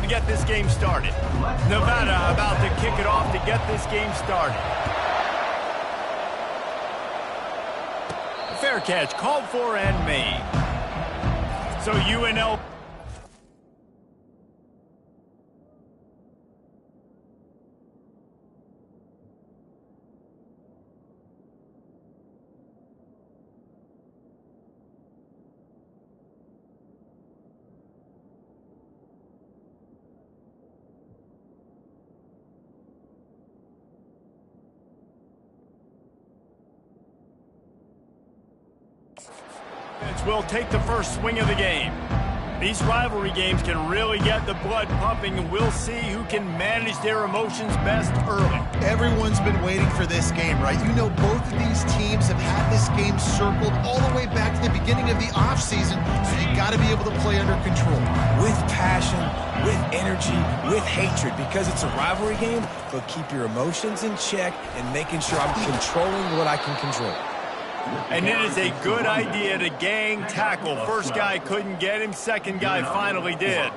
time to get this game started. Nevada about to kick it off to get this game started. Fair catch, called for and made. So UNL... will take the first swing of the game. These rivalry games can really get the blood pumping, and we'll see who can manage their emotions best early. Everyone's been waiting for this game, right? You know, both of these teams have had this game circled all the way back to the beginning of the offseason, so you got to be able to play under control. With passion, with energy, with hatred, because it's a rivalry game, but keep your emotions in check and making sure I'm controlling what I can control. And it is a good idea to gang tackle. First guy couldn't get him, second guy finally did.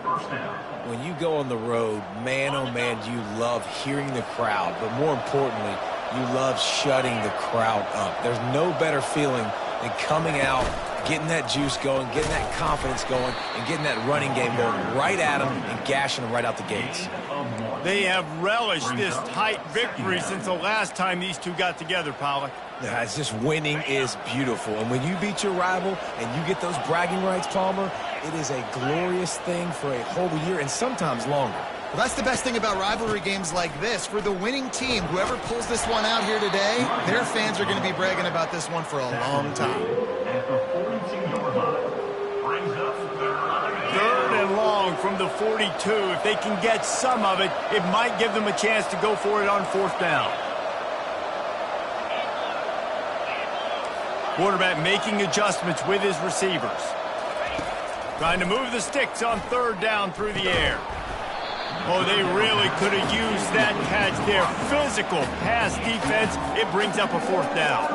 When you go on the road, man, oh man, you love hearing the crowd, but more importantly, you love shutting the crowd up. There's no better feeling than coming out, getting that juice going, getting that confidence going, and getting that running game going right at them and gashing them right out the gates. They have relished this tight victory since the last time these two got together, Pollock. It's just winning is beautiful. And when you beat your rival and you get those bragging rights, Palmer, it is a glorious thing for a whole year and sometimes longer. Well, that's the best thing about rivalry games like this. For the winning team, whoever pulls this one out here today, their fans are going to be bragging about this one for a long time. Third and long from the 42. If they can get some of it, it might give them a chance to go for it on fourth down. Quarterback making adjustments with his receivers. Trying to move the sticks on third down through the air. Oh, they really could have used that catch there. Physical pass defense. It brings up a fourth down.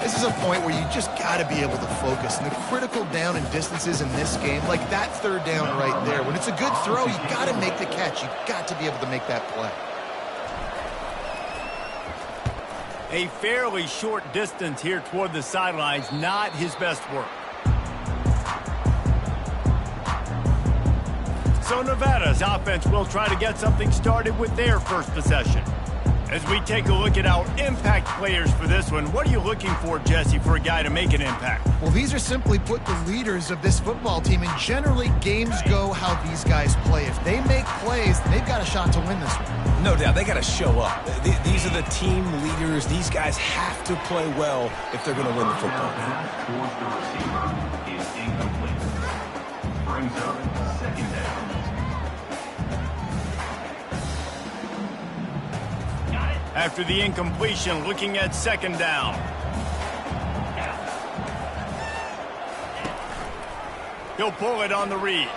This is a point where you just got to be able to focus. And the critical down and distances in this game, like that third down right there, when it's a good throw, you got to make the catch. You got to be able to make that play. A fairly short distance here toward the sidelines, not his best work. So Nevada's offense will try to get something started with their first possession. As we take a look at our impact players for this one, what are you looking for, Jesse, for a guy to make an impact? Well, these are simply put the leaders of this football team, and generally games go how these guys play. If they make plays, they've got a shot to win this one. No doubt, they got to show up. These are the team leaders. These guys have to play well if they're going to win the football game. Towards the receiver is incomplete. Brings up second down. After the incompletion, looking at second down. He'll pull it on the read.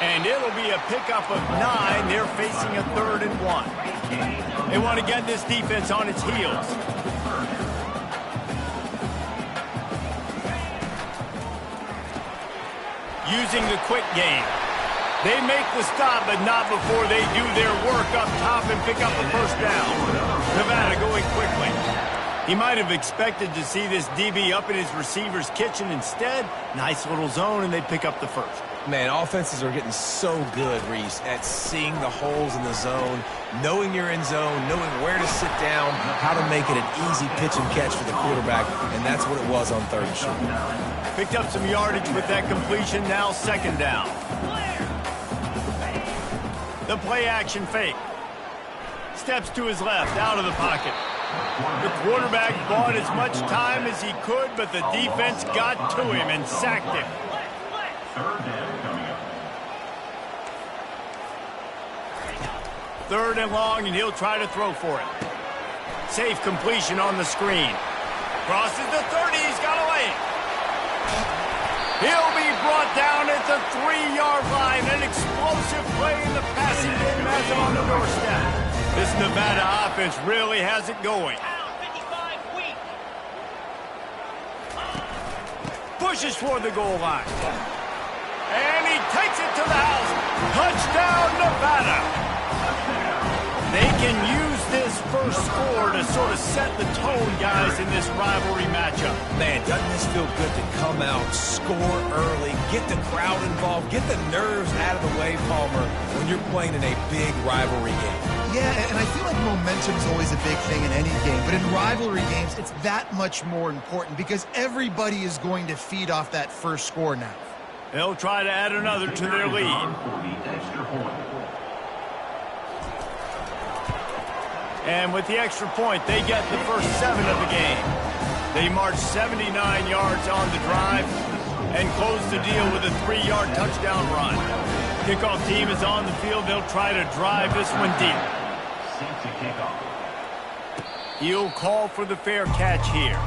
And it'll be a pickup of 9. They're facing a 3rd and 1. They want to get this defense on its heels. Using the quick game. They make the stop, but not before they do their work up top and pick up the first down. Nevada going quickly. He might have expected to see this DB up in his receiver's kitchen. Instead, nice little zone, and they pick up the first. Man, offenses are getting so good, Reese, at seeing the holes in the zone, knowing you're in zone, knowing where to sit down, how to make it an easy pitch and catch for the quarterback, and that's what it was on 3rd and short. Picked up some yardage with that completion, now second down. The play action fake. Steps to his left, out of the pocket. The quarterback bought as much time as he could, but the defense got to him and sacked him. Third and long, and he'll try to throw for it. Safe completion on the screen. Crosses the 30, he's got away. He'll be brought down at the 3-yard line. An explosive play in the passing game has him on the doorstep. This Nevada offense really has it going. Pushes toward the goal line. And he takes it to the house. Nevada. They can use this first score to sort of set the tone, guys, in this rivalry matchup. Man, doesn't this feel good to come out, score early, get the crowd involved, get the nerves out of the way, Palmer, when you're playing in a big rivalry game? Yeah, and I feel like momentum is always a big thing in any game, but in rivalry games, it's that much more important because everybody is going to feed off that first score now. They'll try to add another to their lead. And with the extra point, they get the first 7 of the game. They march 79 yards on the drive and close the deal with a 3-yard touchdown run. Kickoff team is on the field. They'll try to drive this one deep. He'll call for the fair catch here.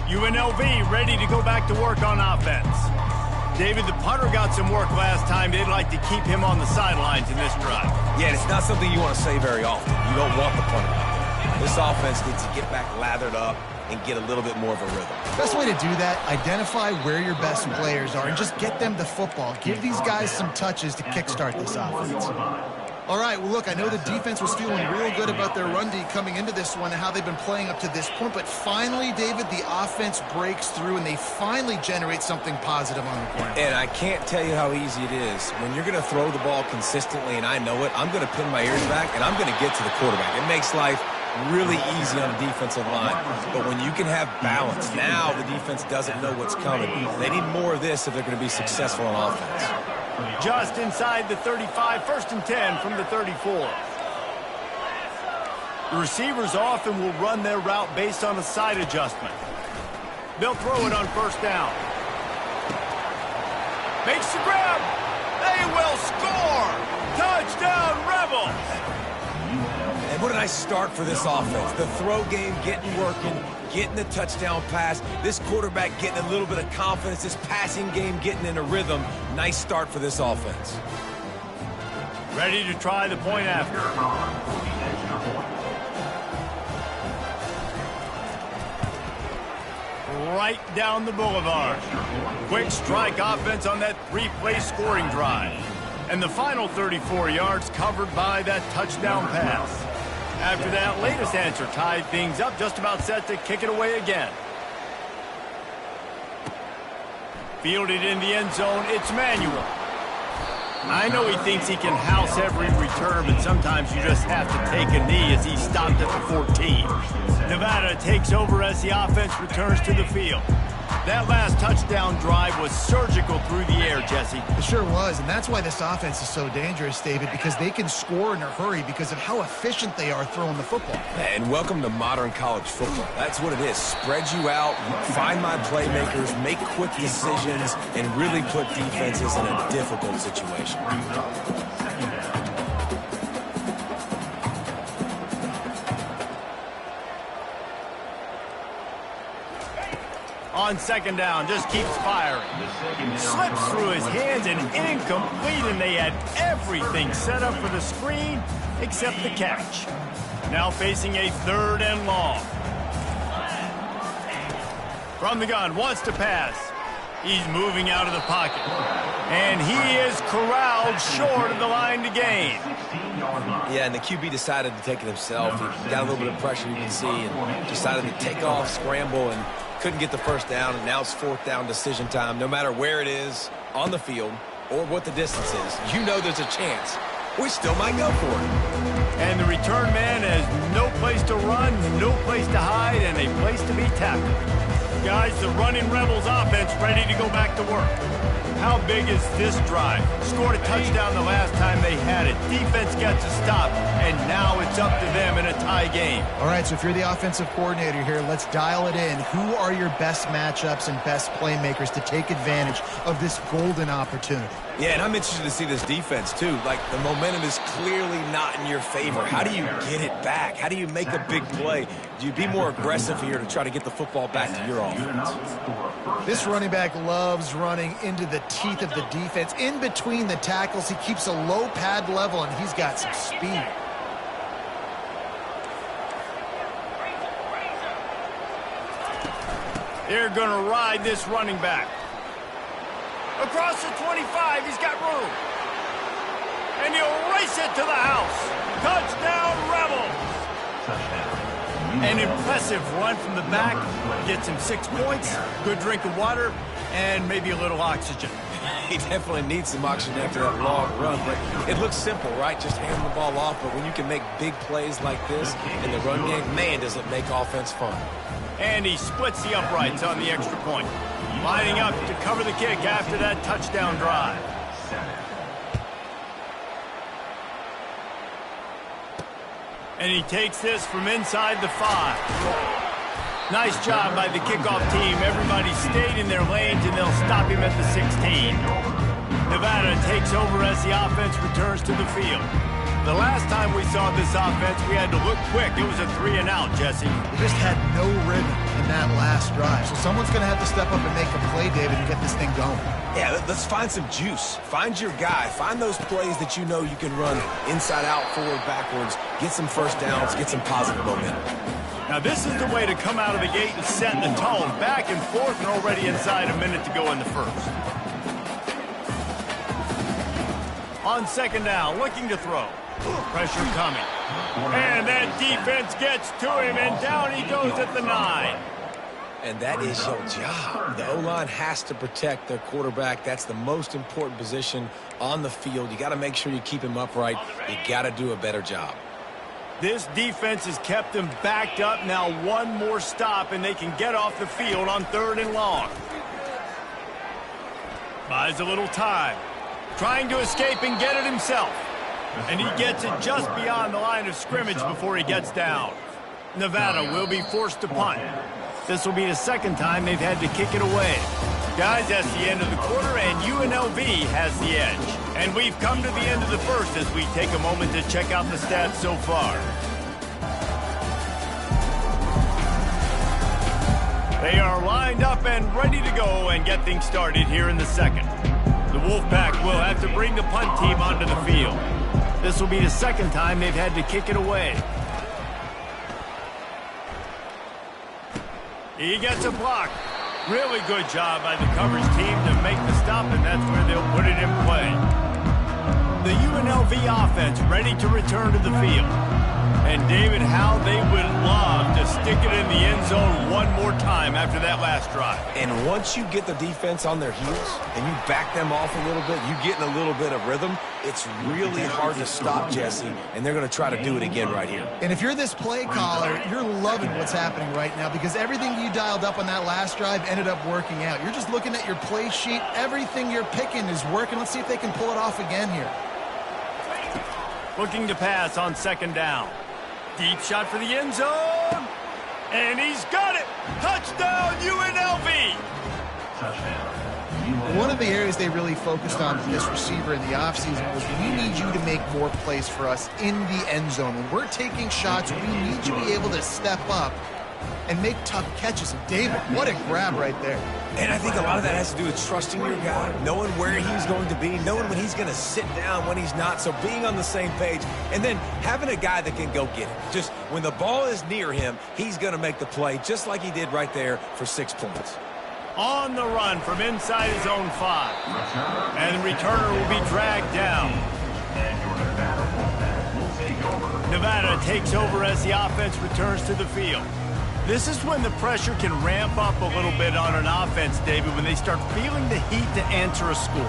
UNLV ready to go back to work on offense. David, the punter got some work last time. They'd like to keep him on the sidelines in this drive. Yeah, and it's not something you want to say very often. You don't want the punter out there. This offense needs to get back lathered up and get a little bit more of a rhythm. Best way to do that, identify where your best players are and just get them the football. Give these guys some touches to kickstart this offense. All right, well, look, I know the defense was feeling real good about their run D coming into this one and how they've been playing up to this point, but finally, David, the offense breaks through and they finally generate something positive on the ground. And I can't tell you how easy it is. When you're going to throw the ball consistently, and I know it, I'm going to pin my ears back, and I'm going to get to the quarterback. It makes life really easy on the defensive line. But when you can have balance, now the defense doesn't know what's coming. They need more of this if they're going to be successful on offense. Just inside the 35, 1st and 10 from the 34. The receivers often will run their route based on a side adjustment. They'll throw it on 1st down. Makes the grab. They will score. Touchdown, Rebels. And what a nice start for this offense. The throw game getting working, getting the touchdown pass. This quarterback getting a little bit of confidence. This passing game getting in a rhythm. Nice start for this offense. Ready to try the point after. Right down the boulevard. Quick strike offense on that 3-play scoring drive. And the final 34 yards covered by that touchdown pass. After that latest answer tied things up, just about set to kick it away again. Fielded in the end zone, it's Manuel. I know he thinks he can house every return, but sometimes you just have to take a knee as he stopped at the 14. Nevada takes over as the offense returns to the field. That last touchdown drive was surgical through the air, Jesse. It sure was, and that's why this offense is so dangerous, David, because they can score in a hurry because of how efficient they are throwing the football. And welcome to modern college football. That's what it is. Spread you out, find my playmakers, make quick decisions, and really put defenses in a difficult situation. On 2nd down, just keeps firing. Slips through his hands and incomplete, and they had everything set up for the screen except the catch. Now facing a 3rd and long. From the gun, wants to pass. He's moving out of the pocket. And he is corralled short of the line to gain. Yeah, and the QB decided to take it himself. He got a little bit of pressure, you can see, and decided to take off, scramble, and couldn't get the 1st down, and now it's 4th down decision time. No matter where it is on the field or what the distance is, you know there's a chance. We still might go for it. And the return man has no place to run, no place to hide, and a place to be tackled. Guys, the running Rebels offense ready to go back to work. How big is this drive? Scored a touchdown the last time they had it. Defense gets a stop, and now it's up to them in a tie game. All right, so if you're the offensive coordinator here, let's dial it in. Who are your best matchups and best playmakers to take advantage of this golden opportunity? Yeah, and I'm interested to see this defense, too. Like, the momentum is clearly not in your favor. How do you get it back? How do you make a big play? Do you be more aggressive here to try to get the football back to your offense? This running back loves running into the teeth of the defense. In between the tackles, he keeps a low pad level, and he's got some speed. They're going to ride this running back. Across the 25, he's got room. And he'll race it to the house. Touchdown, Rebels. An impressive run from the back. Gets him 6 points, good drink of water, and maybe a little oxygen. He definitely needs some oxygen after that long run, but it looks simple, right? Just hand the ball off, but when you can make big plays like this in the run game, man, does it make offense fun. And he splits the uprights on the extra point. Lining up to cover the kick after that touchdown drive. And he takes this from inside the 5. Nice job by the kickoff team. Everybody stayed in their lanes, and they'll stop him at the 16. Nevada takes over as the offense returns to the field. The last time we saw this offense, we had to look quick. It was a 3-and-out, Jesse. They just had no rhythm in that last drive. So someone's going to have to step up and make a play, David, and get this thing going. Yeah, let's find some juice. Find your guy. Find those plays that you know you can run inside out, forward, backwards. Get some first downs. Get some positive momentum. Now, this is the way to come out of the gate and set the tone. Back and forth and already inside a minute to go in the first. On second down, looking to throw. Pressure coming. And that defense gets to him, and down he goes at the 9. And that is your job. The O-line has to protect their quarterback. That's the most important position on the field. You got to make sure you keep him upright. You got to do a better job. This defense has kept them backed up. Now one more stop, and they can get off the field on 3rd and long. Buys a little time. Trying to escape and get it himself. And he gets it just beyond the line of scrimmage before he gets down. Nevada will be forced to punt. This will be the second time they've had to kick it away. Guys, that's the end of the quarter, and UNLV has the edge. And we've come to the end of the first as we take a moment to check out the stats so far. They are lined up and ready to go and get things started here in the second. The Wolfpack will have to bring the punt team onto the field. This will be the second time they've had to kick it away. He gets a block. Really good job by the coverage team to make the stop, and that's where they'll put it in play. The UNLV offense ready to return to the field. And David, how they would love to stick it in the end zone one more time after that last drive. And once you get the defense on their heels and you back them off a little bit, you get in a little bit of rhythm, it's really hard to stop, Jesse, and they're going to try to do it again right here. And if you're this play caller, you're loving what's happening right now because everything you dialed up on that last drive ended up working out. You're just looking at your play sheet. Everything you're picking is working. Let's see if they can pull it off again here. Looking to pass on second down. Deep shot for the end zone. And he's got it. Touchdown, UNLV. One of the areas they really focused on for this receiver in the offseason was we need you to make more plays for us in the end zone. When we're taking shots, we need you to be able to step up and make tough catches. And David, what a grab right there. And I think a lot of that has to do with trusting your guy, knowing where he's going to be, knowing when he's going to sit down, when he's not, so being on the same page, and then having a guy that can go get it. Just when the ball is near him, he's going to make the play just like he did right there for 6 points. On the run from inside his own 5. And the returner will be dragged down. Nevada takes over as the offense returns to the field. This is when the pressure can ramp up a little bit on an offense, David, when they start feeling the heat to answer a score.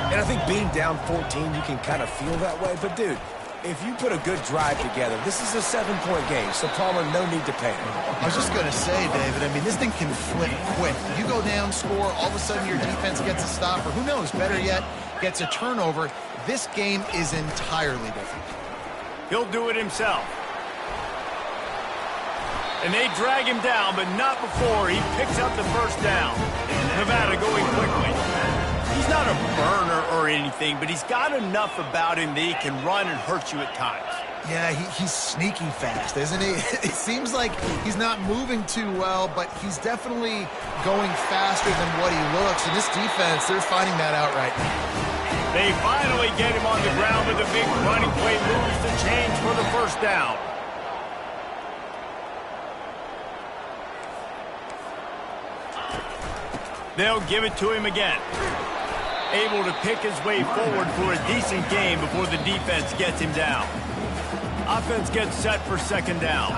And I think being down 14, you can kind of feel that way. But, dude, if you put a good drive together, this is a 7-point game, so Palmer, no need to panic. I was just going to say, David, I mean, this thing can flip quick. You go down, score, all of a sudden your defense gets a stop, or who knows, better yet, gets a turnover. This game is entirely different. He'll do it himself. And they drag him down, but not before he picks up the first down. Nevada going quickly. He's not a burner or anything, but he's got enough about him that he can run and hurt you at times. Yeah, he's sneaky fast, isn't he? It seems like he's not moving too well, but he's definitely going faster than what he looks. And this defense, they're finding that out right now. They finally get him on the ground with a big running play moves to change for the first down. They'll give it to him again. able to pick his way forward for a decent game before the defense gets him down. Offense gets set for second down.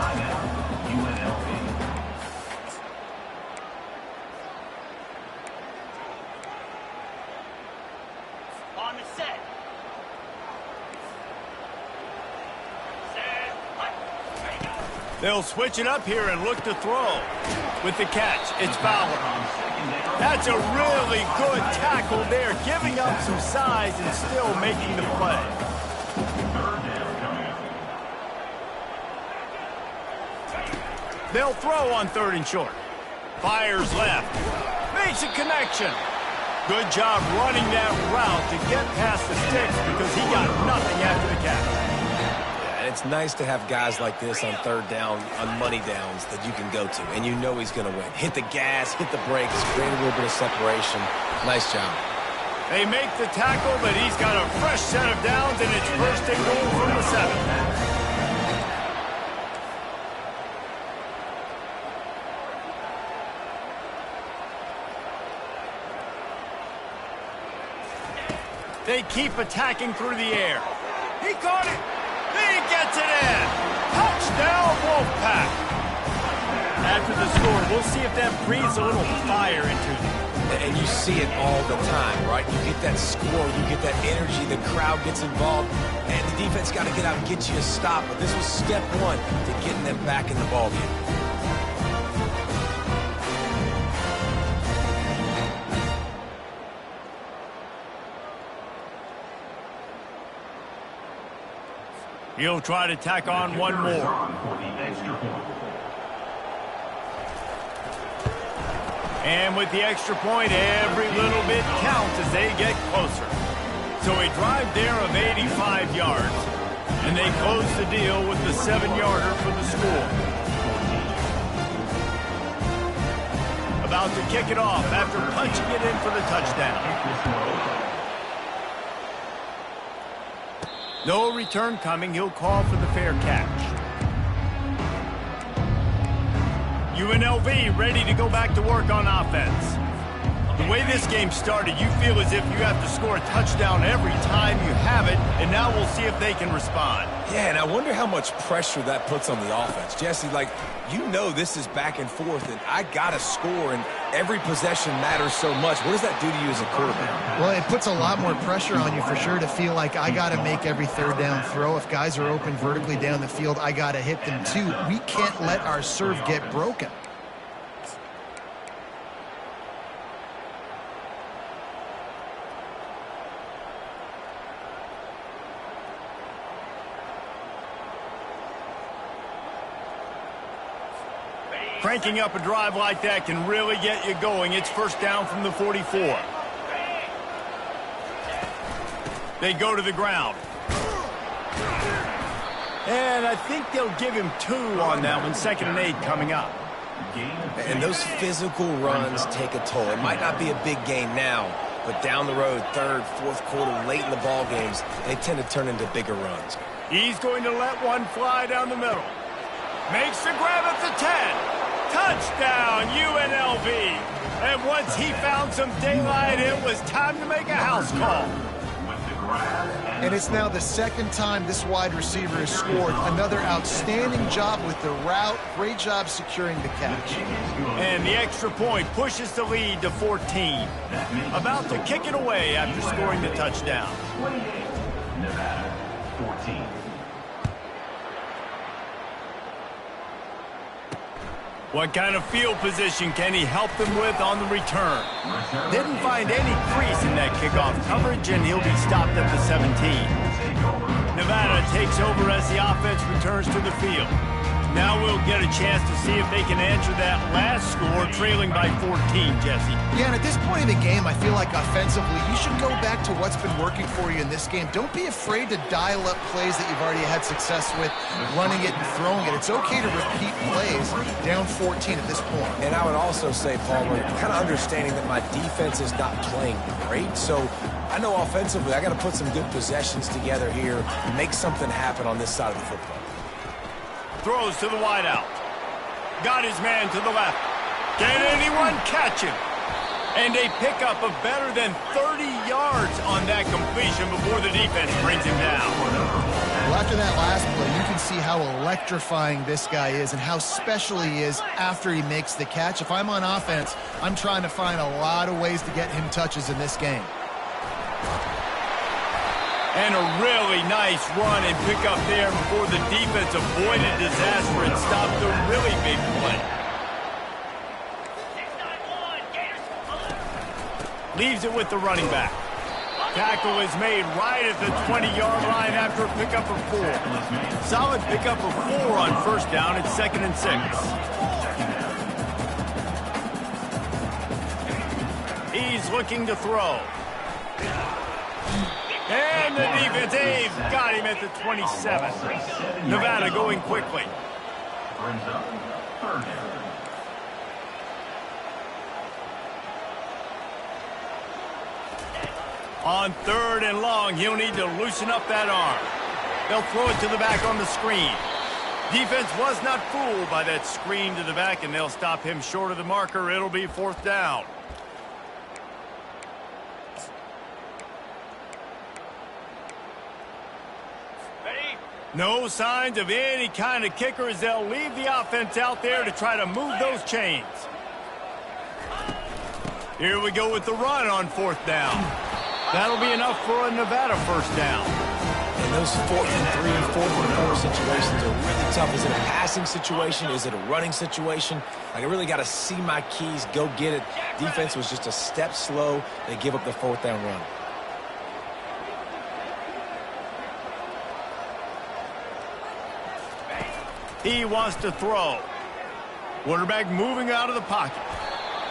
On the set. They'll switch it up here and look to throw. With the catch, it's Fowler. That's a really good tackle there, giving up some size and still making the play. They'll throw on 3rd and short. Fires left. Makes a connection. Good job running that route to get past the sticks because he got nothing after the catch. And it's nice to have guys like this on 3rd down, on money downs that you can go to, and you know he's going to win. Hit the gas, hit the brakes, create a little bit of separation. Nice job. They make the tackle, but he's got a fresh set of downs, and it's 1st and goal from the 7. They keep attacking through the air. He caught it. He gets it in. Touchdown, Wolfpack. After the score, we'll see if that breathes a little fire into them. And you see it all the time, right? You get that score, you get that energy, the crowd gets involved, and the defense got to get out and get you a stop. But this was step 1 to getting them back in the ballgame. He'll try to tack on one more. And with the extra point, every little bit counts as they get closer. So a drive there of 85 yards. And they close the deal with the 7-yarder for the score. About to kick it off after punching it in for the touchdown. No return coming. He'll call for the fair catch. UNLV ready to go back to work on offense. The way this game started, you feel as if you have to score a touchdown every time you have it, and now we'll see if they can respond. Yeah, and I wonder how much pressure that puts on the offense. Jesse, like, you know this is back and forth, and I got to score, and every possession matters so much. What does that do to you as a quarterback? Well, it puts a lot more pressure on you for sure to feel like I got to make every 3rd down throw. If guys are open vertically down the field, I got to hit them too. We can't let our serve get broken. Cranking up a drive like that can really get you going. It's 1st down from the 44. They go to the ground. And I think they'll give him 2 on that one. 2nd and 8 coming up. And those physical runs take a toll. It might not be a big game now, but down the road, 3rd, 4th quarter, late in the ball games, they tend to turn into bigger runs. He's going to let one fly down the middle. Makes the grab at the 10. Touchdown, UNLV. And once he found some daylight, it was time to make a house call. And it's now the 2nd time this wide receiver has scored. Another outstanding job with the route. Great job securing the catch. And the extra point pushes the lead to 14. About to kick it away after scoring the touchdown. 28, Nevada, 14. What kind of field position can he help them with on the return? Didn't find any crease in that kickoff coverage, and he'll be stopped at the 17. Nevada takes over as the offense returns to the field. Now we'll get a chance to see if they can answer that last score, trailing by 14, Jesse. Yeah, and at this point in the game, I feel like offensively, you should go back to what's been working for you in this game. Don't be afraid to dial up plays that you've already had success with, running it and throwing it. It's okay to repeat plays down 14 at this point. And I would also say, Palmer, kind of understanding that my defense is not playing great, so I know offensively I got to put some good possessions together here and make something happen on this side of the football. Throws to the wideout. Got his man to the left. Can anyone catch him? And they pick up a better than 30 yards on that completion before the defense brings him down. Well, after that last play, you can see how electrifying this guy is and how special he is after he makes the catch. If I'm on offense, I'm trying to find a lot of ways to get him touches in this game. And a really nice run and pick up there before the defense avoided disaster and stopped the really big play. Leaves it with the running back. Tackle is made right at the 20-yard line after a pickup of 4. Solid pickup of 4 on first down. It's 2nd and 6. He's looking to throw. And the defense, they've got him at the 27. Nevada going quickly. Brings up 3rd down. On 3rd and long, he'll need to loosen up that arm. They'll throw it to the back on the screen. Defense was not fooled by that screen to the back, and they'll stop him short of the marker. It'll be 4th down. No signs of any kind of kicker as they'll leave the offense out there to try to move those chains. Here we go with the run on 4th down. That'll be enough for a Nevada first down. And those 4th and 3, 4th and 4 situations are really tough. Is it a passing situation? Is it a running situation? Like, I really got to see my keys, go get it. Defense was just a step slow. They give up the 4th down run. He wants to throw. Quarterback moving out of the pocket.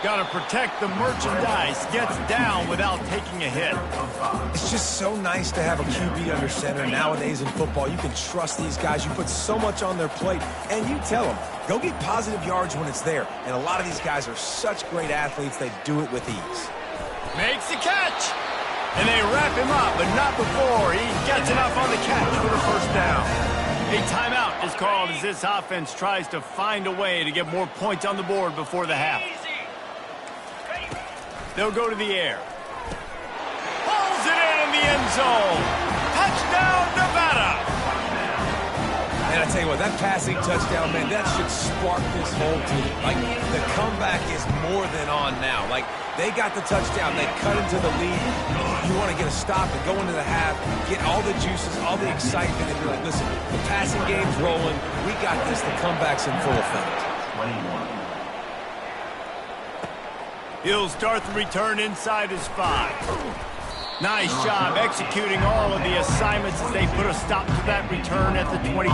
Got to protect the merchandise. Gets down without taking a hit. It's just so nice to have a QB under center. Nowadays in football, you can trust these guys. You put so much on their plate, and you tell them, go get positive yards when it's there. And a lot of these guys are such great athletes, they do it with ease. Makes the catch. And they wrap him up, but not before he gets enough on the catch for the first down. A timeout is called as this offense tries to find a way to get more points on the board before the half. They'll go to the air. Pulls it in the end zone. Touchdown, Nevada. And I tell you what, that passing touchdown, man, that should spark this whole team. Like, the comeback is more than on now. Like, they got the touchdown. They cut into the lead. You want to get a stop and go into the half, get all the juices, all the excitement, and you're like, listen, the passing game's rolling. We got this. The comeback's in full effect. 21. He'll start the return inside his 5. Nice job executing all of the assignments as they put a stop to that return at the 22.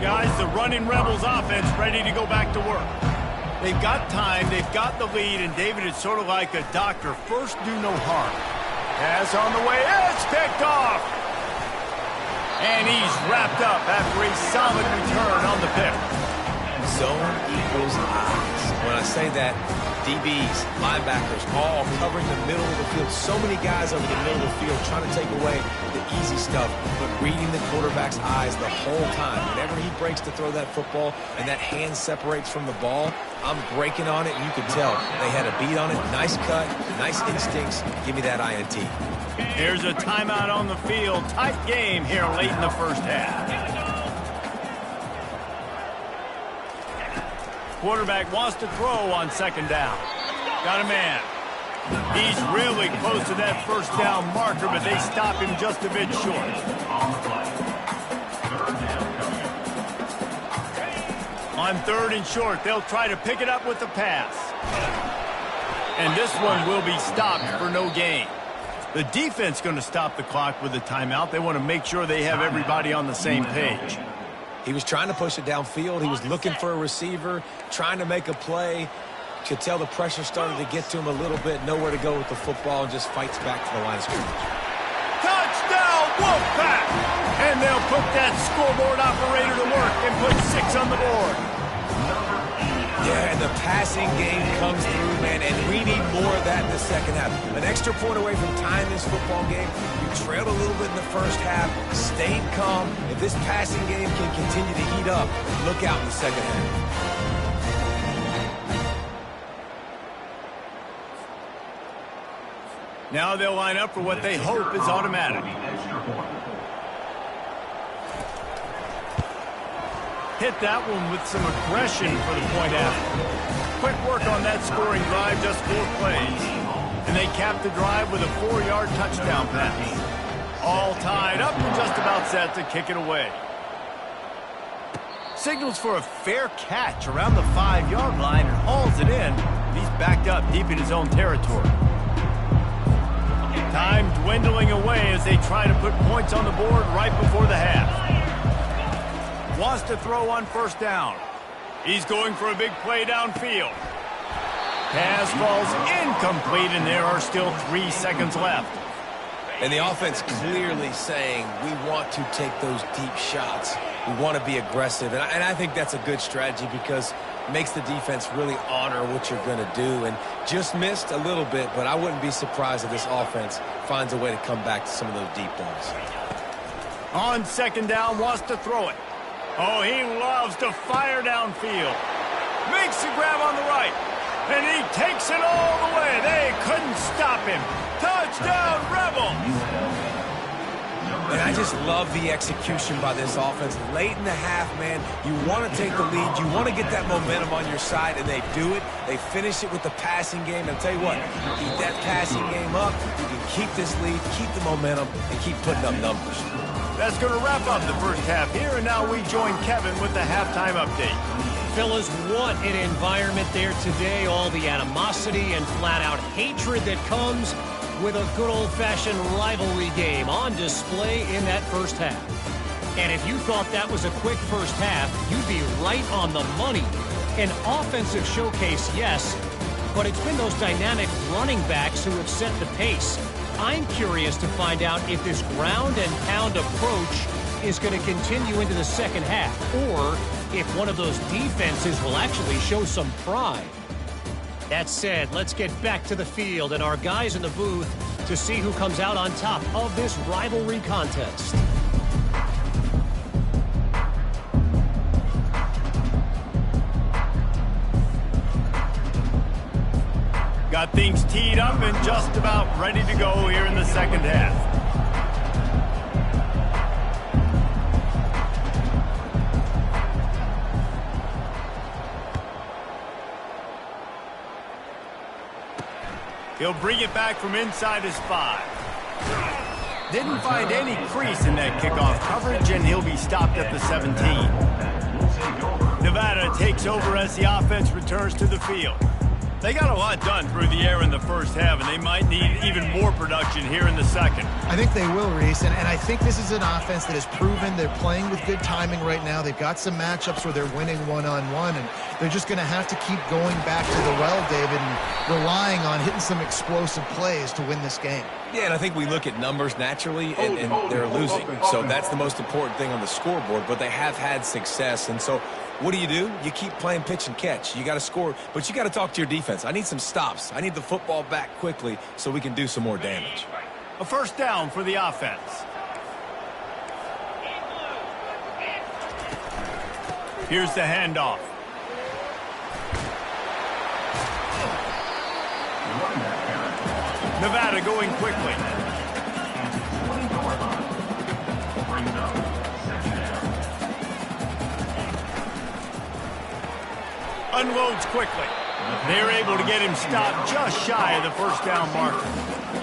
Guys, the running Rebels offense ready to go back to work. They've got time, they've got the lead, and David is sort of like a doctor. First, do no harm. Pass on the way, it's picked off. And he's wrapped up after a solid return on the pick. Zone equals eyes. When I say that, DBs, linebackers, all covering the middle of the field. So many guys over the middle of the field trying to take away the easy stuff, but reading the quarterback's eyes the whole time. Whenever he breaks to throw that football and that hand separates from the ball, I'm breaking on it, and you can tell they had a beat on it. Nice cut, nice instincts. Give me that INT. Here's a timeout on the field. Tight game here late in the first half. Quarterback wants to throw on 2nd down. Got a man. He's really close to that first down marker, but they stop him just a bit short. On 3rd and short, they'll try to pick it up with the pass. And this one will be stopped for no gain. The defense going to stop the clock with a timeout. They want to make sure they have everybody on the same page. He was trying to push it downfield. He was looking for a receiver, trying to make a play. Could tell the pressure started to get to him a little bit. Nowhere to go with the football, and just fights back to the line of scrimmage. Touchdown, Wolfpack! And they'll put that scoreboard operator to work and put 6 on the board. Yeah, and the passing game comes through, man, and we need more of that in the second half. An extra point away from tying this football game. You trailed a little bit in the first half, stayed calm. If this passing game can continue to heat up, look out in the second half. Now they'll line up for what they hope is automatic. Hit that one with some aggression for the point after. Quick work on that scoring drive, just 4 plays. And they capped the drive with a 4-yard touchdown pass. All tied up and just about set to kick it away. Signals for a fair catch around the 5-yard line and hauls it in. He's backed up deep in his own territory. Time dwindling away as they try to put points on the board right before the half. Wants to throw on first down. He's going for a big play downfield. Pass falls incomplete, and there are still 3 seconds left. And the offense clearly saying, we want to take those deep shots. We want to be aggressive. And I think that's a good strategy because it makes the defense really honor what you're going to do. And just missed a little bit, but I wouldn't be surprised if this offense finds a way to come back to some of those deep ones. On second down, wants to throw it. Oh, he loves to fire downfield. Makes the grab on the right. And he takes it all the way. They couldn't stop him. Touchdown, Rebels! And I just love the execution by this offense. Late in the half, man, you want to take the lead. You want to get that momentum on your side, and they do it. They finish it with the passing game. And I'll tell you what, keep that passing game up. You can keep this lead, keep the momentum, and keep putting up numbers. That's going to wrap up the first half here, and now we join Kevin with the halftime update. Fellas, what an environment there today. All the animosity and flat-out hatred that comes with a good old-fashioned rivalry game on display in that first half. And if you thought that was a quick first half, you'd be right on the money. An offensive showcase, yes, but it's been those dynamic running backs who have set the pace. I'm curious to find out if this ground and pound approach is going to continue into the second half, or if one of those defenses will actually show some pride. That said, let's get back to the field and our guys in the booth to see who comes out on top of this rivalry contest. Got things teed up and just about ready to go here in the second half. He'll bring it back from inside his 5. Didn't find any crease in that kickoff coverage, and he'll be stopped at the 17. Nevada takes over as the offense returns to the field. They got a lot done through the air in the first half, and they might need even more production here in the second. I think they will, Reese, and I think this is an offense that has proven they're playing with good timing right now. They've got some matchups where they're winning one-on-one, and they're just going to have to keep going back to the well, David, and relying on hitting some explosive plays to win this game. Yeah, and I think we look at numbers naturally, and they're losing. So that's the most important thing on the scoreboard, but they have had success, and so what do? You keep playing pitch and catch. You got to score, but you got to talk to your defense. I need some stops. I need the football back quickly so we can do some more damage. A first down for the offense. Here's the handoff. Nevada going quickly. Unloads quickly. They're able to get him stopped just shy of the first down marker.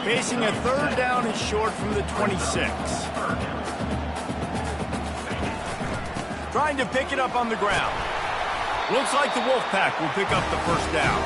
Facing a third down and short from the 26. Trying to pick it up on the ground. Looks like the Wolfpack will pick up the first down.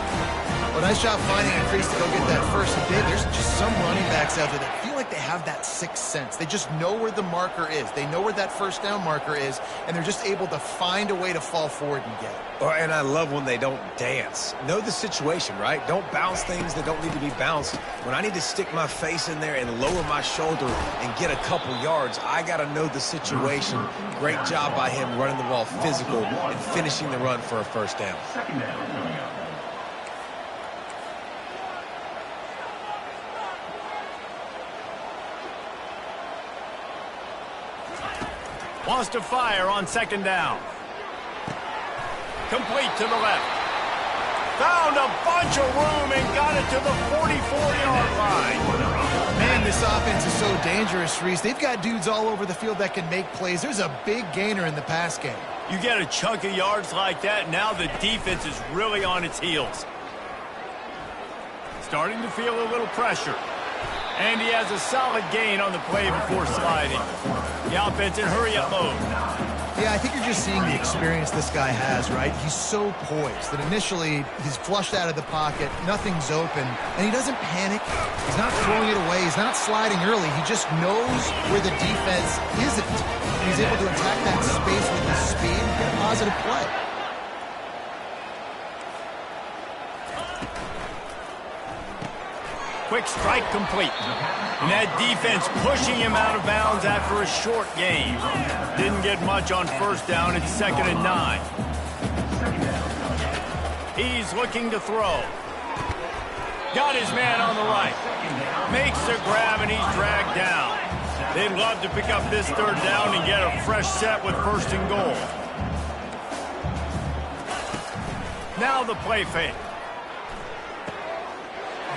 Well, nice job finding a crease to go get that first bid. There's just some running backs out there that feel like they have that sixth sense. They just know where the marker is. They know where that first down marker is, and they're just able to find a way to fall forward and get it. And I love when they don't dance. Know the situation, right? Don't bounce things that don't need to be bounced. When I need to stick my face in there and lower my shoulder and get a couple yards, I got to know the situation. Great job by him running the ball physical and finishing the run for a first down. Second down coming up. Wants to fire on second down. Complete to the left. Found a bunch of room and got it to the 44-yard line. offense is so dangerous, Reese. They've got dudes all over the field that can make plays. There's a big gainer in the pass game. You get a chunk of yards like that, now the defense is really on its heels. Starting to feel a little pressure. And he has a solid gain on the play before sliding. The offense in hurry-up mode. Yeah, I think you're just seeing the experience this guy has, right? He's so poised that initially he's flushed out of the pocket, nothing's open, and he doesn't panic. He's not throwing it away. He's not sliding early. He just knows where the defense isn't. He's able to attack that space with his speed and get a positive play. Quick strike complete. And that defense pushing him out of bounds after a short gain. Didn't get much on first down. It's 2nd and 9. He's looking to throw. Got his man on the right. Makes the grab and he's dragged down. They'd love to pick up this 3rd down and get a fresh set with 1st and goal. Now the play fake.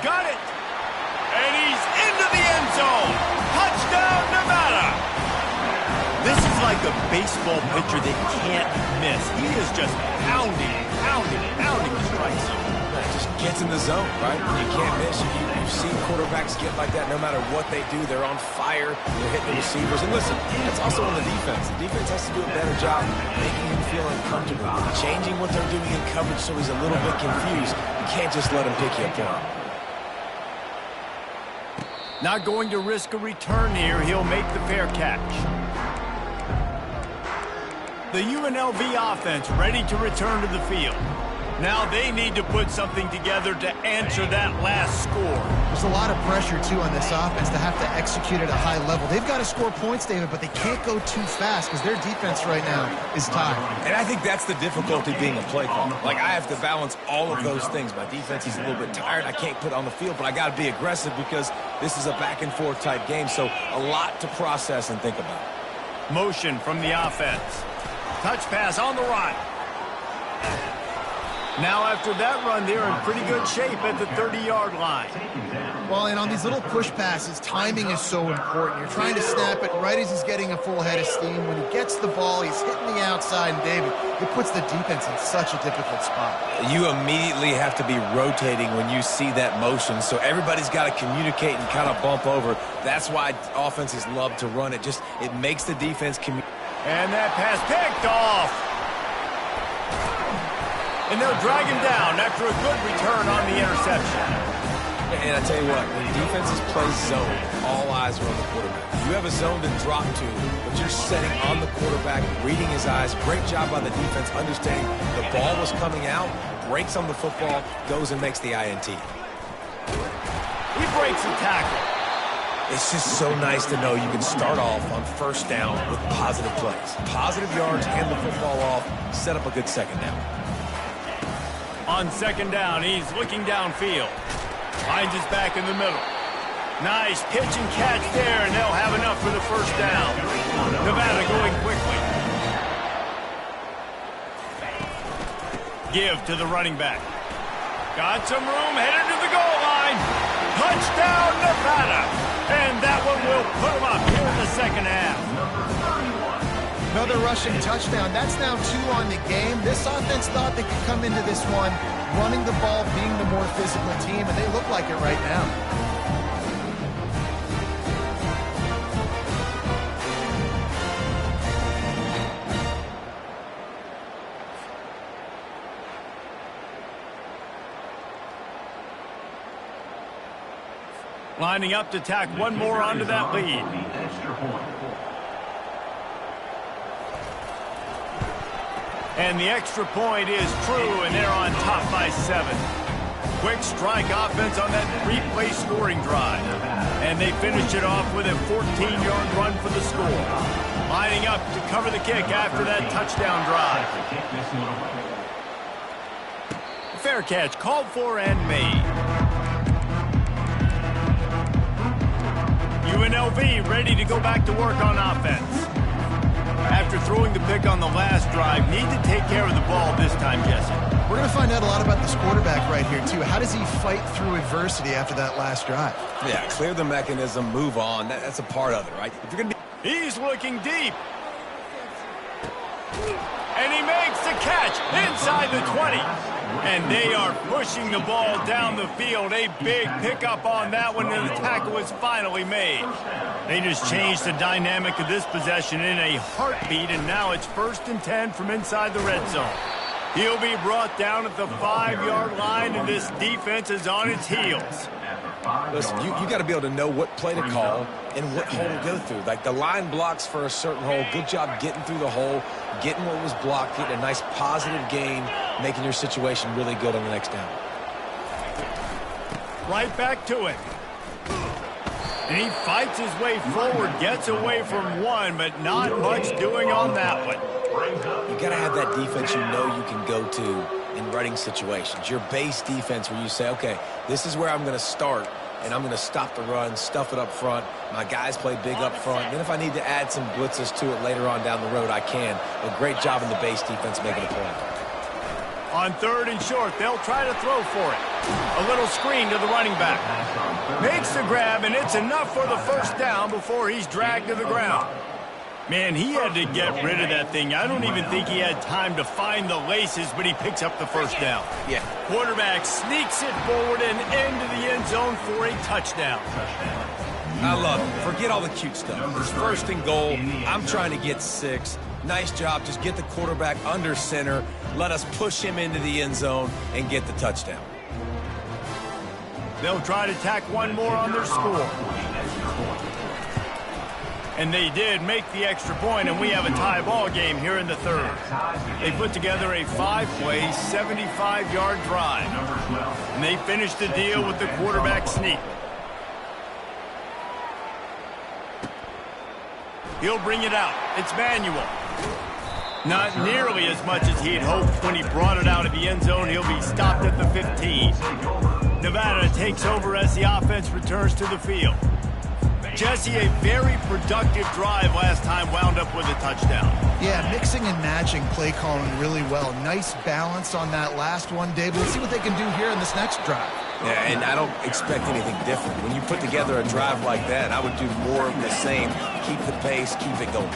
Got it. And he's into the end zone. Touchdown, Nevada. This is like a baseball pitcher that can't miss. He is just pounding the strike zone. Just gets in the zone, right? You can't miss. You've seen quarterbacks get like that no matter what they do. They're on fire. They're hitting the receivers. And listen, it's also on the defense. The defense has to do a better job making him feel uncomfortable, changing what they're doing in coverage so he's a little bit confused. You can't just let him pick you apart. Not going to risk a return here. He'll make the fair catch. The UNLV offense ready to return to the field. Now they need to put something together to answer that last score. There's a lot of pressure, too, on this offense to have to execute at a high level. They've got to score points, David, but they can't go too fast because their defense right now is tired. And I think that's the difficulty being a play caller. Like, I have to balance all of those things. My defense is a little bit tired. I can't put it on the field, but I got to be aggressive because this is a back-and-forth type game, so a lot to process and think about. Motion from the offense. Touch pass on the right. Now after that run, they're in pretty good shape at the 30-yard line. Well, and on these little push passes, timing is so important. You're trying to snap it right as he's getting a full head of steam. When he gets the ball, he's hitting the outside, and David, it puts the defense in such a difficult spot. You immediately have to be rotating when you see that motion, so everybody's got to communicate and kind of bump over. That's why offenses love to run it. Just, it makes the defense communicate. And that pass picked off. And they'll drag him down after a good return on the interception. And I tell you what, when defenses play zone, all eyes are on the quarterback. You have a zone to drop to, but you're setting on the quarterback, reading his eyes. Great job by the defense, understanding the ball was coming out, breaks on the football, goes and makes the INT. He breaks the tackle. It's just so nice to know you can start off on 1st down with positive plays. Positive yards, hand the football off, set up a good 2nd down. On 2nd down, he's looking downfield. Finds his back in the middle. Nice pitch and catch there, and they'll have enough for the 1st down. Nevada going quickly. Give to the running back. Got some room, headed to the goal line. Touchdown, Nevada. And that one will put them up here in the 2nd half. Another rushing touchdown. That's now 2 on the game. This offense thought they could come into this one running the ball, being the more physical team, and they look like it right now. Lining up to tack one more onto that lead. And the extra point is true, and they're on top by 7. Quick strike offense on that 3-play scoring drive. And they finish it off with a 14-yard run for the score. Lining up to cover the kick after that touchdown drive. Fair catch called for and made. UNLV ready to go back to work on offense. After throwing the pick on the last drive, need to take care of the ball this time, Jesse. We're going to find out a lot about this quarterback right here, too. How does he fight through adversity after that last drive? Yeah, clear the mechanism, move on. That's a part of it, right? If you're going to be... He's looking deep. And he makes the catch inside the 20. And they are pushing the ball down the field. A big pickup on that one, and the tackle is finally made. They just changed the dynamic of this possession in a heartbeat, and now it's 1st and 10 from inside the red zone. He'll be brought down at the 5-yard line, and this defense is on its heels. Listen, you got to be able to know what play to call and what hole to go through. Like, the line blocks for a certain hole. Good job getting through the hole, getting what was blocked, getting a nice positive gain, making your situation really good on the next down. Right back to it. And he fights his way forward, gets away from one, but not much doing on that one. You got to have that defense you know you can go to in running situations. Your base defense where you say, okay, this is where I'm going to start, and I'm going to stop the run, stuff it up front. My guys play big up front. Then if I need to add some blitzes to it later on down the road, I can. A great job in the base defense making a play. On 3rd and short, they'll try to throw for it. A little screen to the running back. Makes the grab, and it's enough for the 1st down before he's dragged to the ground. Man, he had to get rid of that thing. I don't even think he had time to find the laces, but he picks up the 1st down. Yeah. Quarterback sneaks it forward and into the end zone for a touchdown. I love it. Forget all the cute stuff. It's 1st and goal. I'm trying to get 6. Nice job. Just get the quarterback under center. Let us push him into the end zone and get the touchdown. They'll try to tack one more on their score. And they did make the extra point, and we have a tie ball game here in the 3rd. They put together a 5-play, 75-yard drive. And they finished the deal with the quarterback sneak. He'll bring it out. It's Manuel. Not nearly as much as he had hoped when he brought it out of the end zone. He'll be stopped at the 15. Nevada takes over as the offense returns to the field. Jesse, a very productive drive last time, wound up with a touchdown. Yeah, mixing and matching play calling really well. Nice balance on that last one, Dave. Let's see what they can do here in this next drive. Yeah, and I don't expect anything different. When you put together a drive like that, I would do more of the same. Keep the pace, keep it going.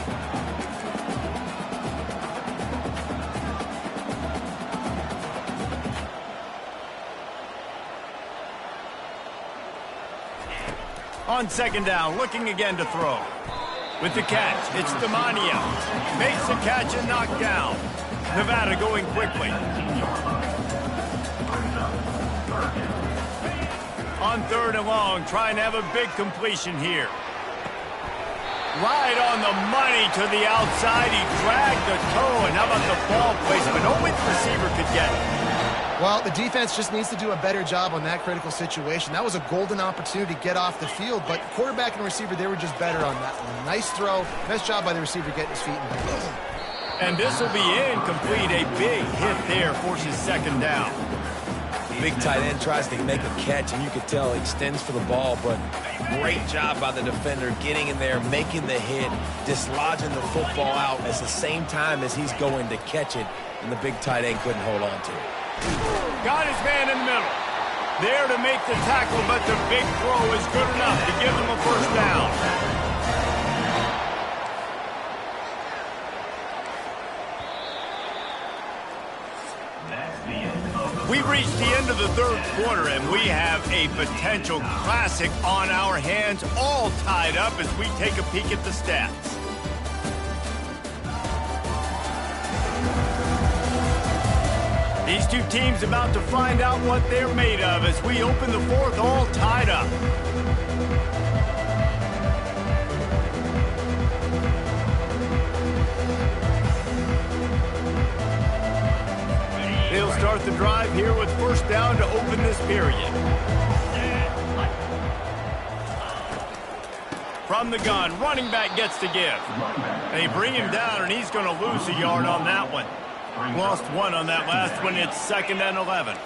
On 2nd down, looking again to throw. With the catch, it's Demania. Makes the catch and knocked down. Nevada going quickly. On 3rd and long, trying to have a big completion here. Right on the money to the outside. He dragged the toe, and how about the ball placement? Only the receiver could get it. Well, the defense just needs to do a better job on that critical situation. That was a golden opportunity to get off the field, but quarterback and receiver, they were just better on that one. Nice throw. Nice job by the receiver getting his feet in the field. And this will be incomplete. A big hit there forces 2nd down. Big tight end tries to make a catch, and you could tell he extends for the ball, but great job by the defender getting in there, making the hit, dislodging the football out at the same time as he's going to catch it, and the big tight end couldn't hold on to it. Got his man in the middle. There to make the tackle, but the big throw is good enough to give them a 1st down. We've reached the end of the 3rd quarter, and we have a potential classic on our hands, all tied up as we take a peek at the stats. These two teams about to find out what they're made of as we open the 4th all tied up. They'll start the drive here with 1st down to open this period. From the gun, running back gets to give. They bring him down, and he's going to lose a yard on that one. Lost 1 on that last one. It's 2nd and 11.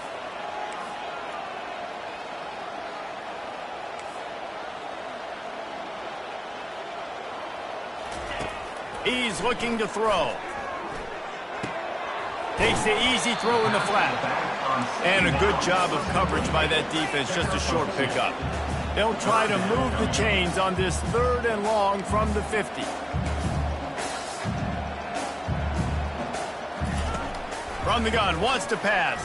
He's looking to throw. Takes the easy throw in the flat. And a good job of coverage by that defense, just a short pickup. They'll try to move the chains on this 3rd and long from the 50. From the gun, wants to pass.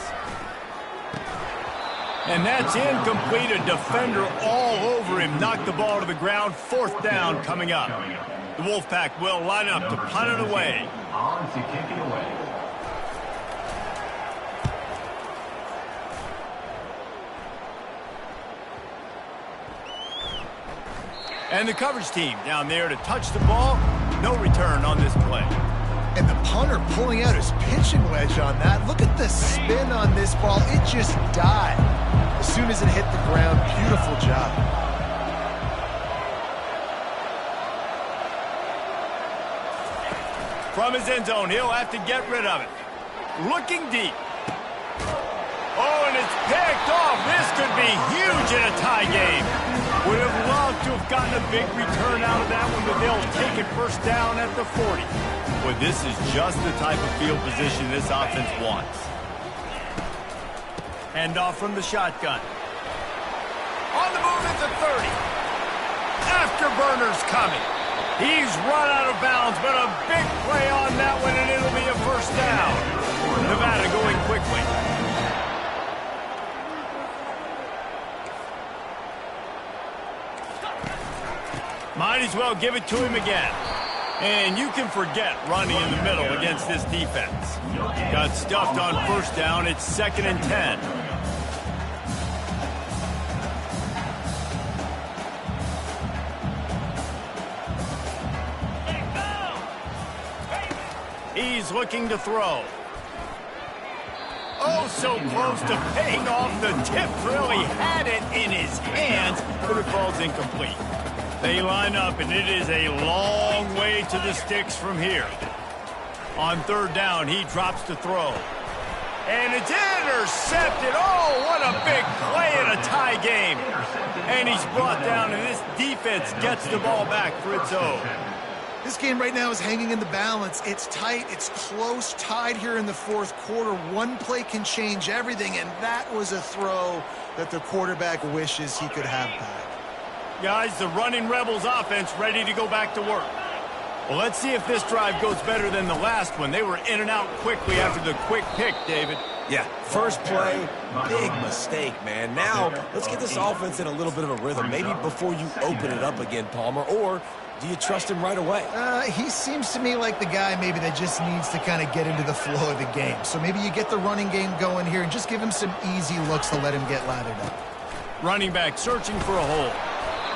And that's incomplete. A defender all over him. Knocked the ball to the ground. 4th down coming up. The Wolfpack will line up to punt it away. On to kick it away. And the coverage team down there to touch the ball. No return on this play. And the punter pulling out his pitching wedge on that. Look at the spin on this ball. It just died as soon as it hit the ground. Beautiful job. From his end zone, he'll have to get rid of it. Looking deep. Oh, and it's picked off. This could be huge in a tie game. Would have loved to have gotten a big return out of that one, but they'll take it 1st down at the 40. Boy, this is just the type of field position this offense wants. Hand off from the shotgun. On the move at the 30. Afterburner's coming. He's run out of bounds, but a big play on that one, and it'll be a 1st down. Nevada going quickly. Might as well give it to him again. And you can forget running in the middle against this defense. Got stuffed on 1st down. It's 2nd and 10. He's looking to throw. Oh, so close to paying off the tip drill. He had it in his hands, but it falls incomplete. They line up, and it is a long way to the sticks from here. On 3rd down, he drops to throw. And it's intercepted. Oh, what a big play in a tie game. And he's brought down, and this defense gets the ball back for its own. This game right now is hanging in the balance. It's tight. It's close. Tied here in the 4th quarter. One play can change everything, and that was a throw that the quarterback wishes he could have back. Guys, the running Rebels offense ready to go back to work. Well, let's see if this drive goes better than the last one. They were in and out quickly after the quick pick, David. Yeah, first play, big mistake, man. Now, let's get this offense in a little bit of a rhythm. Maybe before you open it up again, Palmer, or do you trust him right away? He seems to me like the guy maybe that just needs to kind of get into the flow of the game. So maybe you get the running game going here and just give him some easy looks to let him get lathered up. Running back searching for a hole.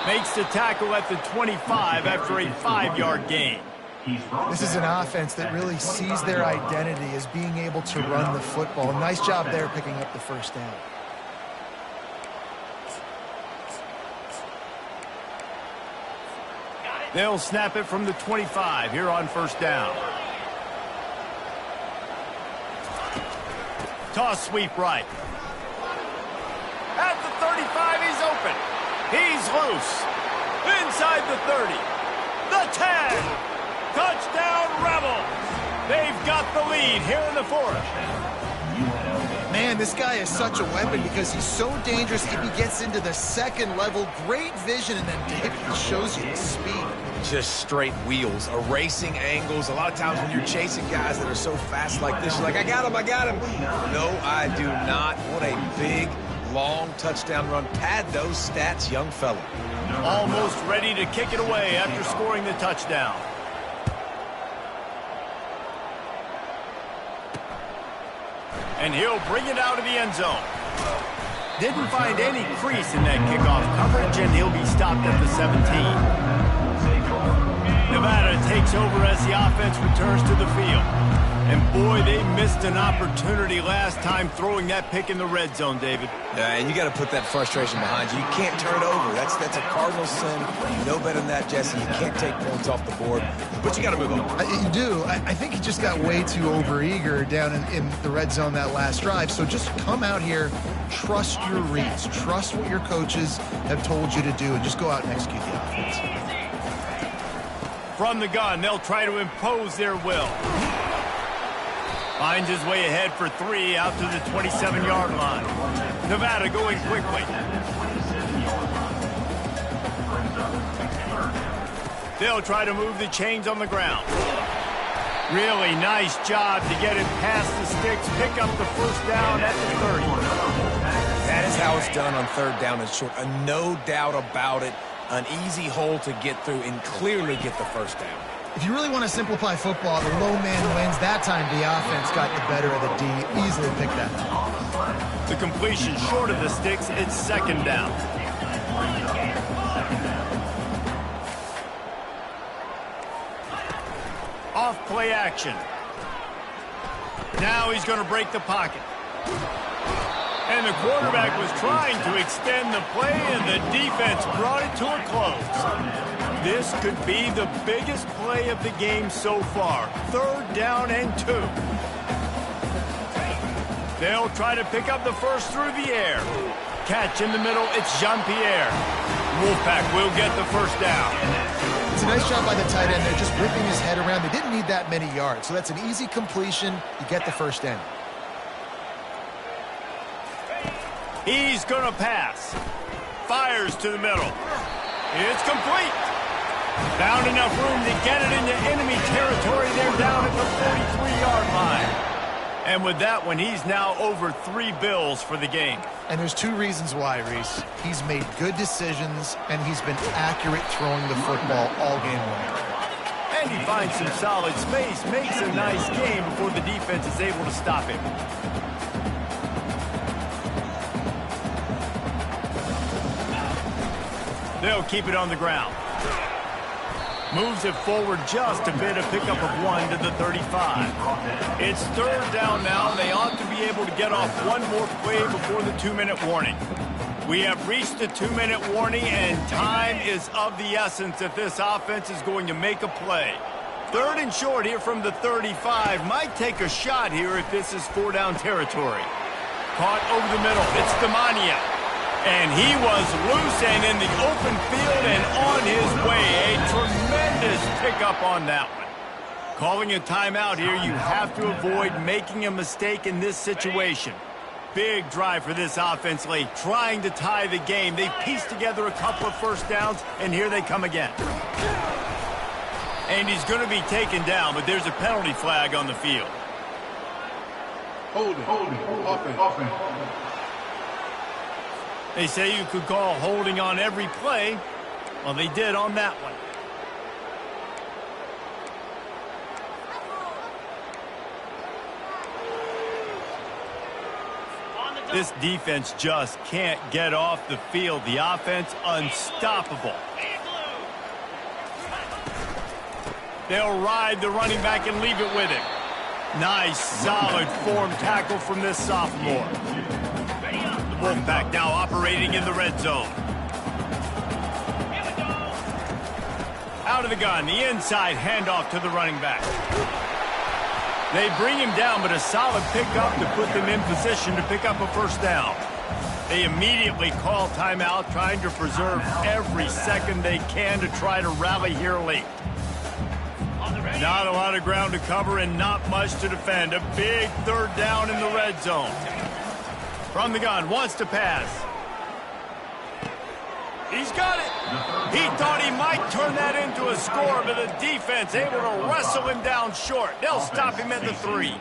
Makes the tackle at the 25 after a 5-yard gain. This is an offense that really sees their identity as being able to run the football. Nice job there picking up the 1st down. They'll snap it from the 25 here on 1st down. Toss sweep right. At the 35, he's open. He's loose. Inside the 30. The 10. Touchdown, Rebels. They've got the lead here in the 4th. Man, this guy is such a weapon because he's so dangerous if he gets into the 2nd level. Great vision, and then David shows you the speed. Just straight wheels, erasing angles. A lot of times when you're chasing guys that are so fast like this, you're like, I got him. No, I do not. What a big, long touchdown run. Pad those stats, young fella. Almost ready to kick it away after scoring the touchdown. And he'll bring it out of the end zone. Didn't find any crease in that kickoff coverage, and he'll be stopped at the 17. Nevada takes over as the offense returns to the field. And boy, they missed an opportunity last time throwing that pick in the red zone, David. Yeah, and you got to put that frustration behind you. You can't turn it over. That's a cardinal sin. You know better than that, Jesse. You can't take points off the board, but you got to move on. You do. I think he just got way too overeager down in the red zone that last drive. So just come out here, trust your reads, trust what your coaches have told you to do, and just go out and execute the offense. From the gun, they'll try to impose their will. Finds his way ahead for 3 out to the 27-yard line. Nevada going quickly. They'll try to move the chains on the ground. Really nice job to get it past the sticks, pick up the first down at the 30. That is how it's done on third down and short. No doubt about it. An easy hole to get through and clearly get the first down. If you really want to simplify football, the low man wins. That time the offense got the better of the D. Easily picked that up. The completion short of the sticks, it's second down. Off play action. Now he's going to break the pocket. And the quarterback was trying to extend the play, and the defense brought it to a close. This could be the biggest play of the game so far. Third down and 2. They'll try to pick up the first through the air. Catch in the middle, it's Jean-Pierre. Wolfpack will get the first down. It's a nice job by the tight end. They're just whipping his head around. They didn't need that many yards, so that's an easy completion. You get the first down. He's going to pass. Fires to the middle. It's complete. Found enough room to get it into enemy territory. They're down at the 43-yard line. And with that one, he's now over 3 bills for the game. And there's 2 reasons why, Reese. He's made good decisions, and he's been accurate throwing the football all game long. And he finds some solid space, makes a nice game before the defense is able to stop him. They'll keep it on the ground. Moves it forward just a bit, a pickup of 1 to the 35. It's third down now. They ought to be able to get off one more play before the 2-minute warning. We have reached the 2-minute warning, and time is of the essence if this offense is going to make a play. Third and short here from the 35. Might take a shot here if this is 4-down territory. Caught over the middle. It's Demania. And he was loose and in the open field and on his way. A tremendous pickup on that one. Calling a timeout here, you have to avoid making a mistake in this situation. Big drive for this offense late, trying to tie the game. They pieced together a couple of first downs, and here they come again. And he's going to be taken down, but there's a penalty flag on the field. Holding, offense. They say you could call holding on every play. Well, they did on that one. This defense just can't get off the field. The offense unstoppable. They'll ride the running back and leave it with him. Nice, solid form tackle from this sophomore. Wolfpack now operating in the red zone. Out of the gun, the inside handoff to the running back. They bring him down, but a solid pickup to put them in position to pick up a first down. They immediately call timeout, trying to preserve every second they can to try to rally here late. Not a lot of ground to cover and not much to defend. A big third down in the red zone. From the gun, wants to pass. He's got it. He thought he might turn that into a score, but the defense able to wrestle him down short. They'll stop him at the 3.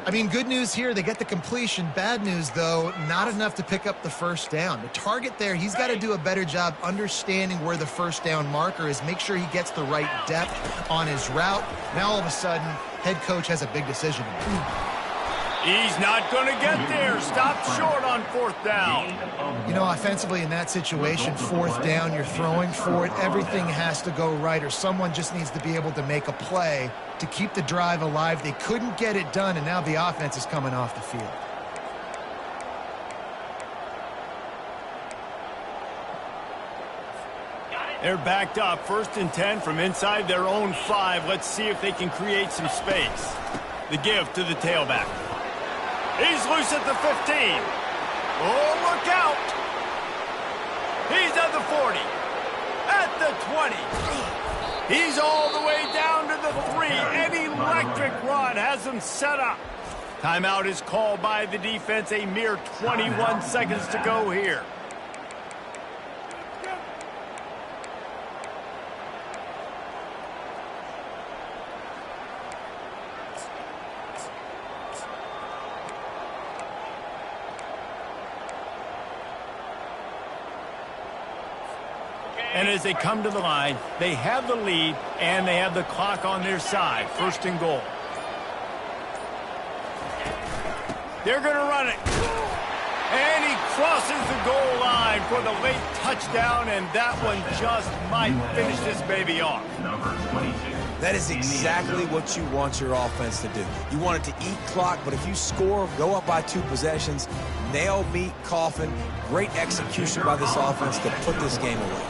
I mean, good news here, they get the completion. Bad news, though, not enough to pick up the first down. The target there, he's got to do a better job understanding where the first down marker is, make sure he gets the right depth on his route. Now, all of a sudden, head coach has a big decision to make. He's not going to get there. Stopped short on 4th down. You know, offensively in that situation, 4th down, you're throwing for it. Everything has to go right, or someone just needs to be able to make a play to keep the drive alive. They couldn't get it done, and now the offense is coming off the field. They're backed up. 1st and 10 from inside their own 5. Let's see if they can create some space. The give to the tailback. He's loose at the 15. Oh, look out. He's at the 40. At the 20. He's all the way down to the 3. An electric run has him set up. Timeout is called by the defense. A mere 21 seconds to go here. And as they come to the line, they have the lead and they have the clock on their side. First and goal. They're going to run it. And he crosses the goal line for the late touchdown, and that one just might finish this baby off. Number 22. That is exactly what you want your offense to do. You want it to eat clock, but if you score, go up by 2 possessions, nail, meet, coffin, great execution by this offense to put this game away.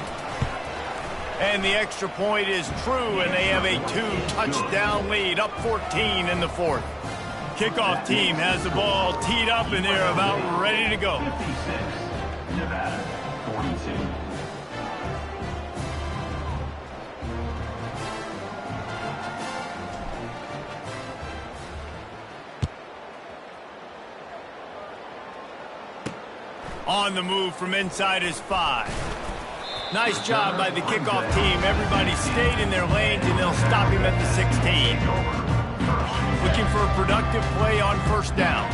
And the extra point is true, and they have a 2-touchdown lead, up 14 in the fourth. Kickoff team has the ball teed up, and they're about ready to go. 56, Nevada, 42. On the move from inside is 5. Nice job by the kickoff team. Everybody stayed in their lanes, and they'll stop him at the 16. Looking for a productive play on first down.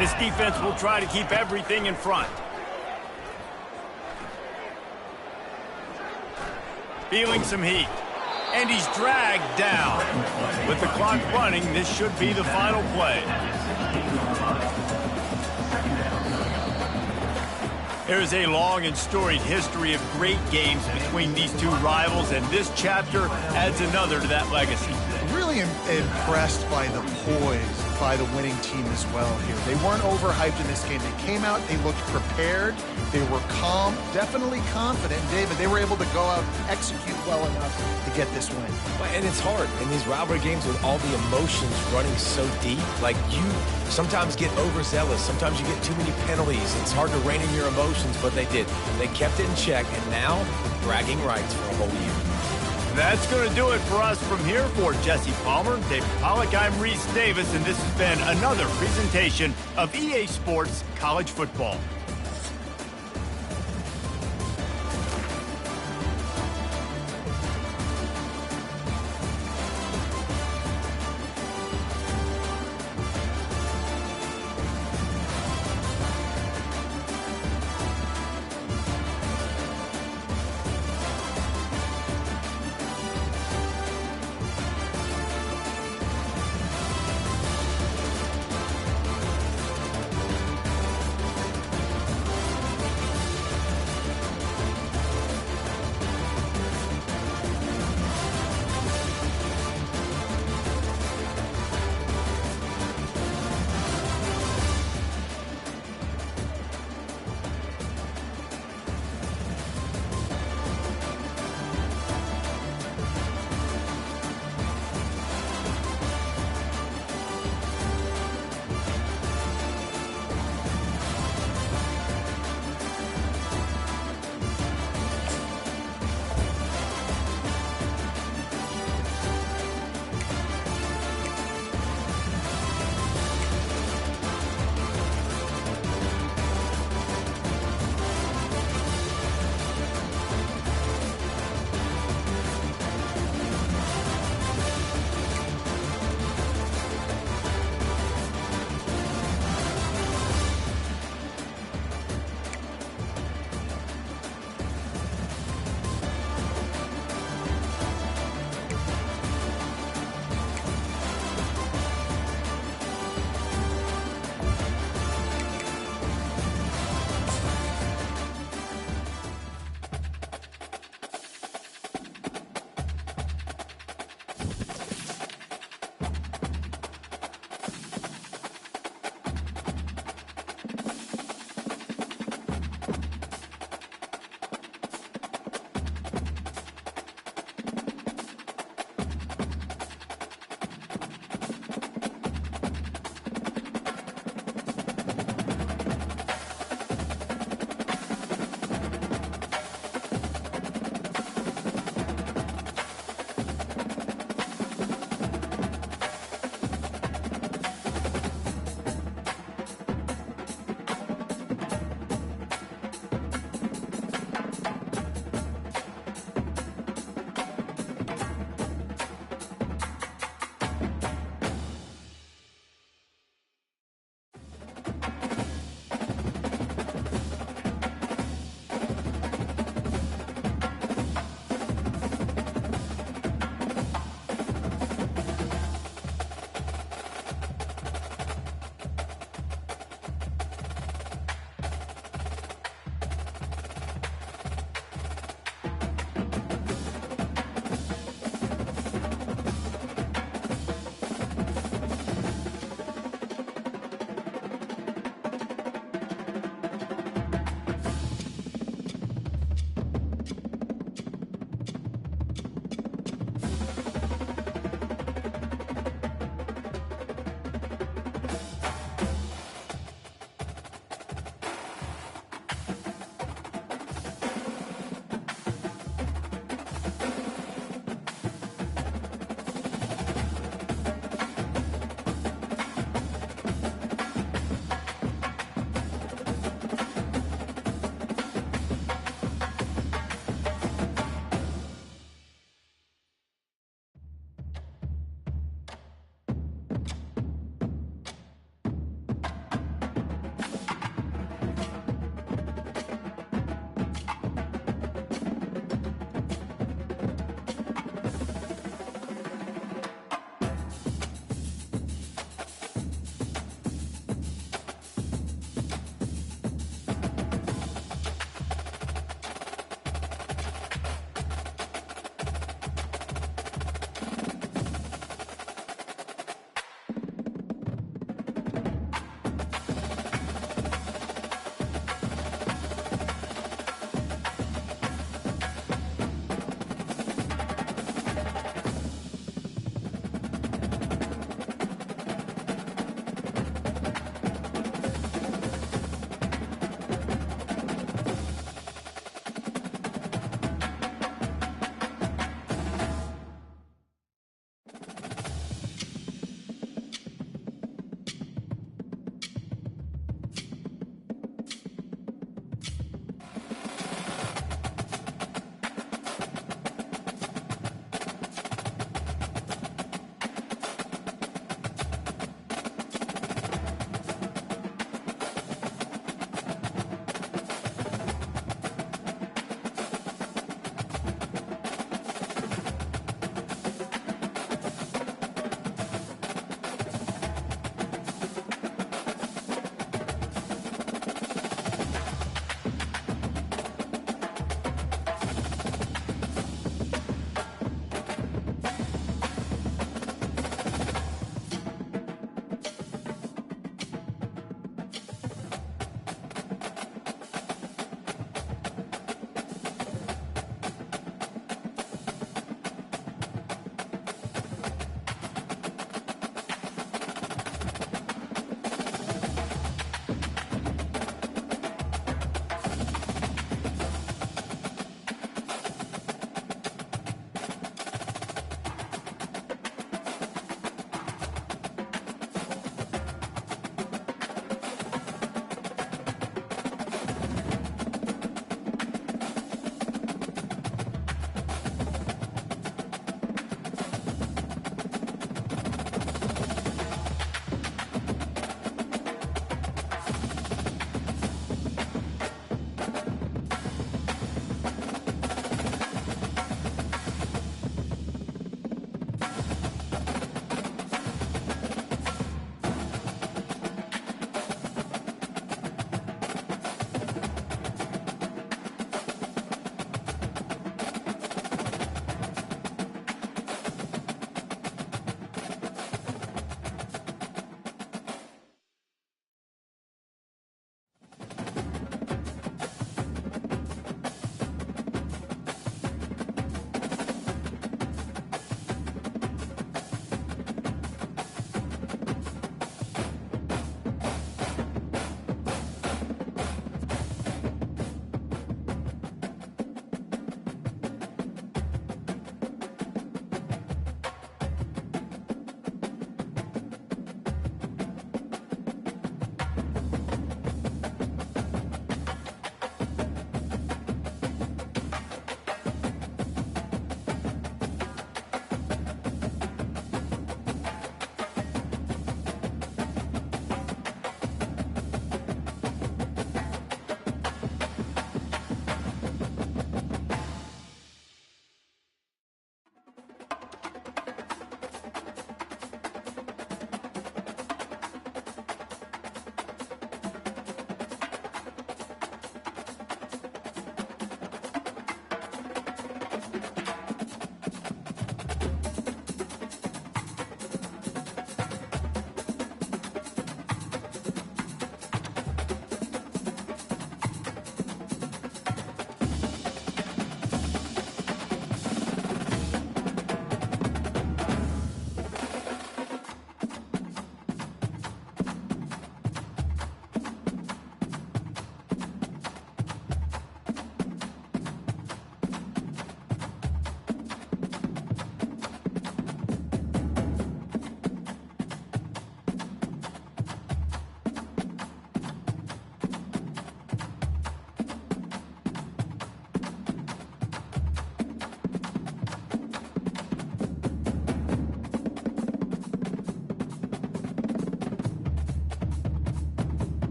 This defense will try to keep everything in front. Feeling some heat. And he's dragged down. With the clock running, this should be the final play. There's a long and storied history of great games between these two rivals, and this chapter adds another to that legacy. Really impressed by the poise by the winning team as well here. They weren't overhyped in this game. They came out, they looked prepared, they were calm, definitely confident. David, they were able to go out and execute well enough to get this win. And it's hard in these rivalry games with all the emotions running so deep. Like, you sometimes get overzealous. Sometimes you get too many penalties. It's hard to rein in your emotions, but they did. They kept it in check, and now bragging rights for a whole year. That's going to do it for us from here. For Jesse Palmer, David Pollack, I'm Reese Davis, and this has been another presentation of EA Sports College Football.